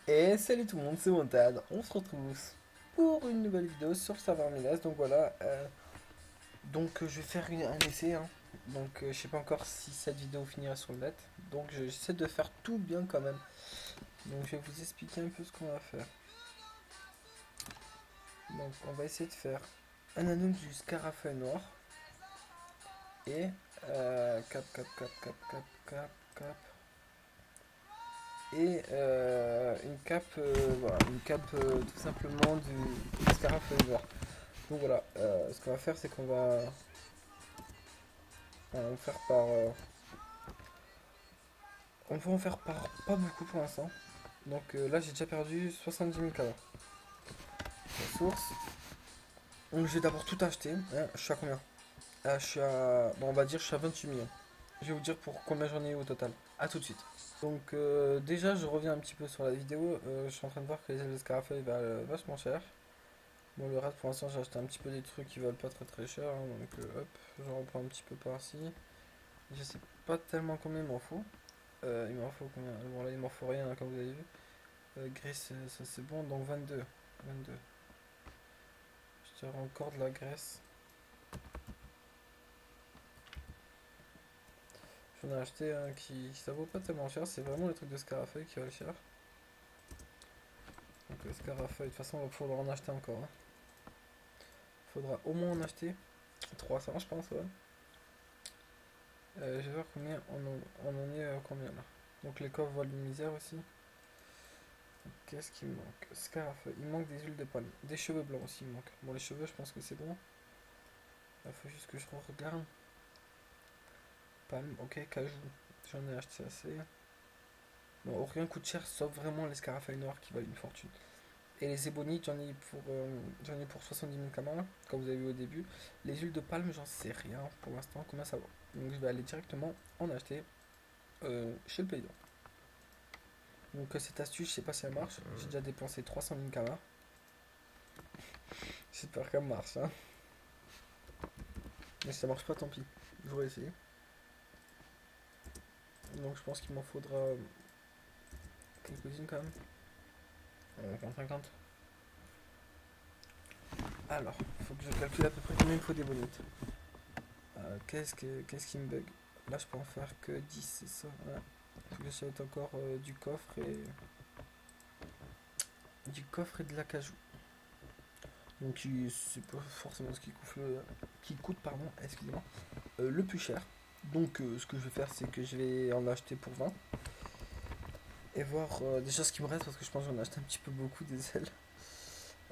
Et salut tout le monde, c'est Montad. On se retrouve pour une nouvelle vidéo sur le serveur Milas. Donc voilà, je vais faire un essai, hein. Je sais pas encore si cette vidéo finira sur le net. Donc j'essaie de faire tout bien quand même. Donc je vais vous expliquer un peu ce qu'on va faire. Donc on va essayer de faire un anneau du scarafeuille noir. Et cap, cap, cap, cap, cap, cap, cap. Et une cape, voilà, une cape tout simplement du scarafeuille noir. Donc voilà, ce qu'on va faire, c'est qu'on va en faire par. On va en faire par pas beaucoup pour l'instant. Là, j'ai déjà perdu 70 000 cadavres. Ressources. Donc je vais d'abord tout acheter. Hein, je suis à combien? Je suis à. Bon, on va dire, je suis à 28 millions. Je vais vous dire pour combien j'en ai au total. A tout de suite. Déjà, je reviens un petit peu sur la vidéo. Je suis en train de voir que les ailes de scarafeuille valent vachement cher. Bon, le reste, pour l'instant, j'ai acheté un petit peu des trucs qui valent pas très très cher, hein. Hop, je reprends un petit peu par-ci. Je sais pas tellement combien il m'en faut. Il m'en faut combien? Bon, là, il m'en faut rien, hein, comme vous avez vu. Graisse, ça c'est bon, donc 22. 22. Je dirais encore de la graisse. J'en ai acheté un qui ça vaut pas tellement cher, c'est vraiment le truc de scarafeuille qui va le cher. Donc, le scarafeuille, de toute façon, il va falloir en acheter encore, hein. Faudra au moins en acheter 300, je pense, ouais. Je vais voir combien on en est, combien là. Donc, les coffres volent une misère aussi. Qu'est-ce qui me manque? Scarafeuille, il manque des huiles de palme. Des cheveux blancs aussi, il manque. Bon, les cheveux, je pense que c'est bon. Il faut juste que je regarde. Palme, ok, cajou. J'en ai acheté assez. Bon, rien coûte cher, sauf vraiment les scarafeuilles noirs qui valent une fortune. Et les ébonites, j'en ai pour 70 000 kamara, comme vous avez vu au début. Les huiles de palme, j'en sais rien pour l'instant, combien ça vaut. Donc je vais aller directement en acheter chez le paysan. Cette astuce, je sais pas si elle marche. J'ai déjà dépensé 300 000 kamara. J'espère qu'elle marche, hein. Mais si ça marche pas, tant pis. Je vais essayer. Donc je pense qu'il m'en faudra quelques-unes quand même. 50. Alors, il faut que je calcule à peu près combien il me faut des bonites. Qu'est-ce qui me bug? Là, je peux en faire que 10, c'est ça. Ouais. Il faut que j'achète encore du coffre et de l'acajou. Donc, c'est pas forcément ce qui coûte, pardon, excusez-moi, le plus cher. Ce que je vais faire, c'est que je vais en acheter pour 20 et voir déjà ce qui me reste parce que je pense que j'en ai acheté un petit peu beaucoup des ailes.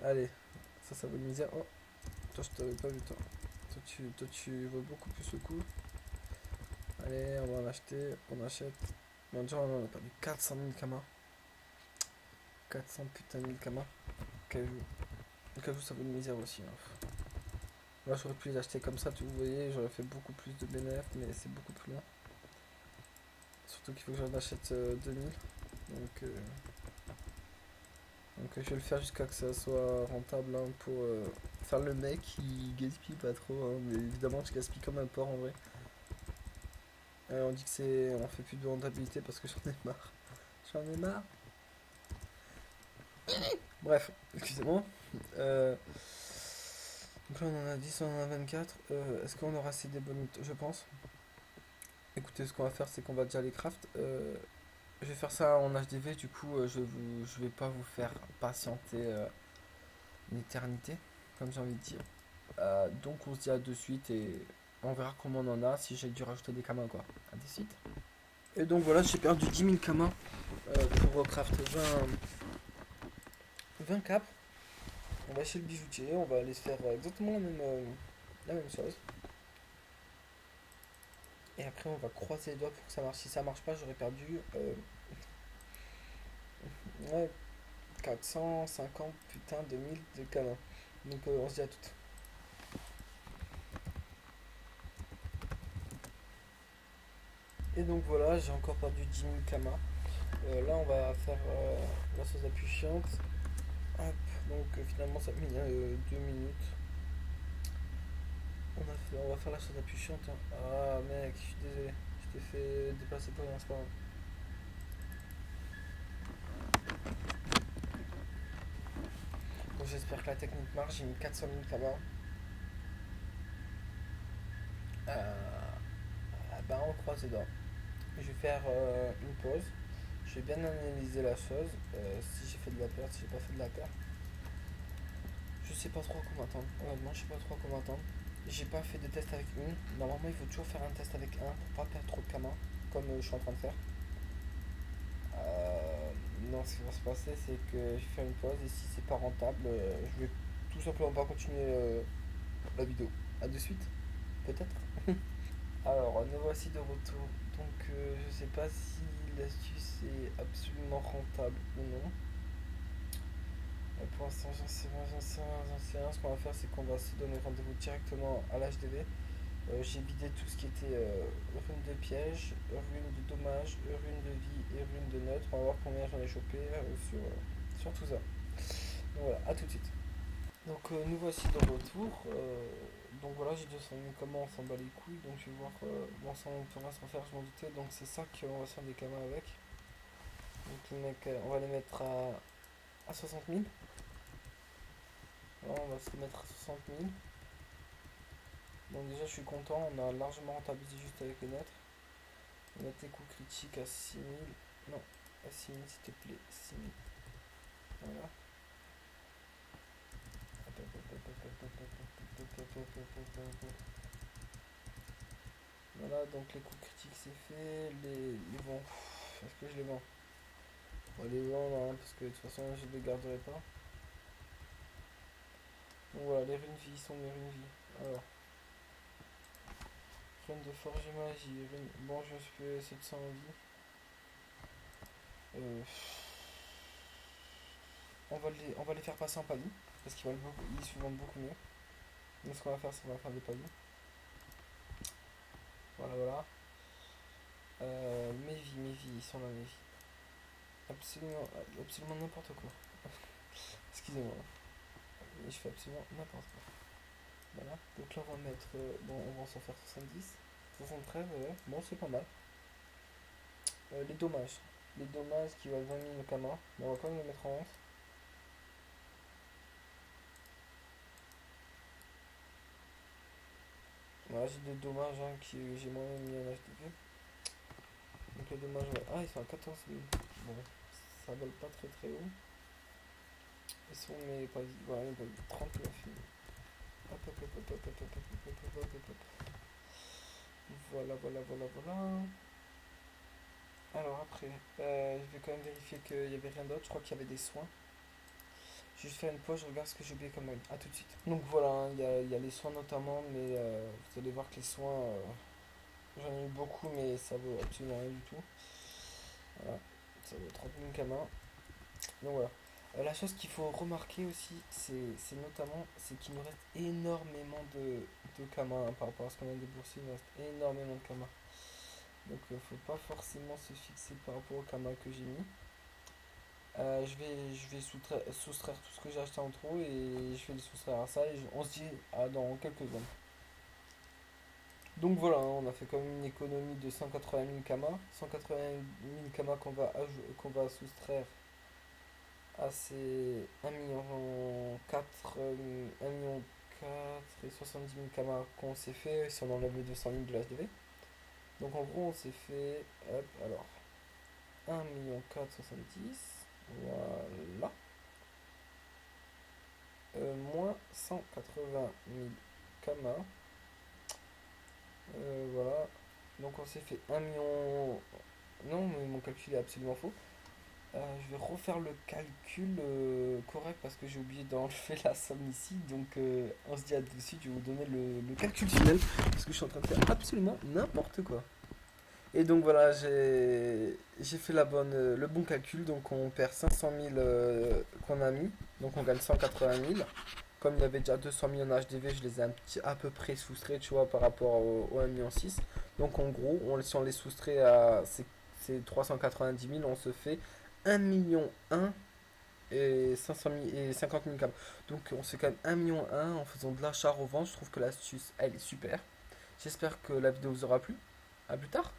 Allez, ça vaut une misère. Oh, toi, je t'avais pas vu, toi. Toi, tu vois beaucoup plus le coup. Allez, on va en acheter. On achète. Bon, déjà, on a perdu 400 000 kamas. 400 putain de 1000 kamas. Cajou. Le cajou, ça vaut une misère aussi, hein. Là, j'aurais pu les acheter comme ça, vous voyez. J'aurais fait beaucoup plus de bénéfices, mais c'est beaucoup plus long. Surtout qu'il faut que j'en achète 2000. Donc, euh, donc, je vais le faire jusqu'à que ça soit rentable, hein, pour faire le mec qui gaspille pas trop, hein. Mais évidemment, je gaspille comme un porc en vrai. On dit que on fait plus de rentabilité parce que j'en ai marre. J'en ai marre. Bref, excusez-moi. Euh, donc là on en a 10, on en a 24. Est-ce qu'on aura assez des bonnes? Je pense. Écoutez, ce qu'on va faire, c'est qu'on va déjà les craft. Je vais faire ça en HDV, du coup, je vais pas vous faire patienter une éternité, comme j'ai envie de dire. Donc on se dit à de suite et on verra comment on en a, si j'ai dû rajouter des kamas quoi. À de suite. Et donc voilà, j'ai perdu 10 000 kamas pour craft 20 caps. On va chez le bijoutier, on va aller se faire exactement la même chose. Et après, on va croiser les doigts pour que ça marche. Si ça marche pas, j'aurais perdu ouais, 450 putain de 1000 de canons. On se dit à tout. Et donc voilà, j'ai encore perdu 10 000 kamas. Là, on va faire la sauce à chiante. Hop, finalement, ça a mis 2 minutes. On va faire la sauce à chiante, hein. Ah mec, je suis désolé. Je t'ai fait déplacer pour rien, c'est pas grave. j'espère que la technique marche. J'ai mis 400 000 kamas. Ben on croise les doigts. Je vais faire une pause. Je vais bien analyser la chose. Si j'ai fait de la perte, si j'ai pas fait de la perte. Je sais pas trop comment attendre. Honnêtement, je sais pas trop comment attendre. J'ai pas fait de test avec une. Normalement, il faut toujours faire un test avec un pour pas perdre trop de kamas, comme je suis en train de faire. Non, ce qui va se passer, c'est que je vais faire une pause et si c'est pas rentable, je vais tout simplement pas continuer la vidéo. A de suite, peut-être. Alors, nous voici de retour. Donc, je sais pas si l'astuce est absolument rentable ou non. Pour l'instant, j'en sais rien. Ce qu'on va faire, c'est qu'on va se donner rendez-vous directement à l'HDV. J'ai vidé tout ce qui était rune de piège, rune de dommage, rune de vie et rune de neutre. On va voir combien j'en ai chopé sur tout ça. Donc voilà, à tout de suite. Donc nous voici de retour. Donc voilà, j'ai 200 000 comment on s'en bat les couilles. Donc je vais voir, bon ça on pourra s'en faire, je m'en doutais. Donc c'est ça qu'on va se faire des camas avec. Donc les mecs, on va les mettre à 60 000. Voilà, on va se les mettre à 60 000. Donc déjà je suis content, on a largement rentabilisé juste avec les neutres. On a tes coups critiques à 6 000. Non, à 6 000 s'il te plaît, 6 000. Voilà. Voilà, donc les coups critiques c'est fait. Les vents, est-ce que je les vends? On va les vendre hein, parce que de toute façon je les garderai pas. Donc voilà, les runes vie sont mes runes vie. Alors, rune de forge et magie. Bon, je me suis fait 700 en vie. On va les faire passer en palier parce ils se vendent beaucoup mieux. Donc ce qu'on va faire, c'est qu'on va faire des paliers. Voilà, voilà. Mes vies, ils sont là, mes vies. Absolument n'importe quoi. Excusez-moi. Mais je fais absolument n'importe quoi. Voilà. Donc là, on va mettre. Bon, on va s'en faire 70. 73, ouais. Bon, c'est pas mal. Les dommages. Les dommages qui valent 20 000 kamas. Mais on va quand même les mettre en vente. Voilà, j'ai des dommages hein, que j'ai moi-même mis en HDV. Donc les dommages, ouais. Ah, ils sont à 14 000. Bon, ça vole pas très très haut. Ils sont, mais pas. Voilà, 39 000. Hop, hop, hop, hop, hop, hop, hop, hop, hop, hop, hop, hop. Voilà, voilà, voilà, voilà. Alors après, je vais quand même vérifier qu'il n'y avait rien d'autre. Je crois qu'il y avait des soins. Je vais juste faire une pause, je regarde ce que j'ai oublié comme mail. A tout de suite. Donc voilà, hein, il y a les soins notamment, mais vous allez voir que les soins, j'en ai eu beaucoup, mais ça vaut absolument rien du tout. Voilà, ça vaut 30 000 kamas. Donc voilà. La chose qu'il faut remarquer aussi, c'est notamment c'est qu'il nous reste énormément de kamas hein, par rapport à ce qu'on a déboursé. Il nous reste énormément de kamas. Donc faut pas forcément se fixer par rapport au kamas que j'ai mis. Je vais soustraire tout ce que j'ai acheté en trop et je vais le soustraire à ça et on se dit à dans quelques secondes. Donc voilà, hein, on a fait quand même une économie de 180 000 kamas. 180 000 kamas qu'on va soustraire à ces 1 million 4, 1 million 4 et 70 000 kamas qu'on s'est fait si on enlève les 200 000 de l'HDV. Donc en gros on s'est fait, hop, alors 1 million 4 70, voilà, moins 180 000 kamas, voilà, donc on s'est fait 1 million, non mais mon calcul est absolument faux. Je vais refaire le calcul correct parce que j'ai oublié d'enlever la somme ici. Donc on se dit à tout de suite, je vais vous donner le calcul final parce que je suis en train de faire absolument n'importe quoi. Et donc voilà, j'ai fait le bon calcul. Donc on perd 500 000 qu'on a mis. Donc on gagne 180 000. Comme il y avait déjà 200 000 en HDV, je les ai à peu près soustraits, tu vois, par rapport au 1,6 million. Donc en gros, si on les soustrait à ces 390 000, on se fait 1 million et 500 000 et 50 000 câbles. Donc on se fait quand même 1 million en faisant de l'achat-revente. Je trouve que l'astuce, elle est super. J'espère que la vidéo vous aura plu. A plus tard.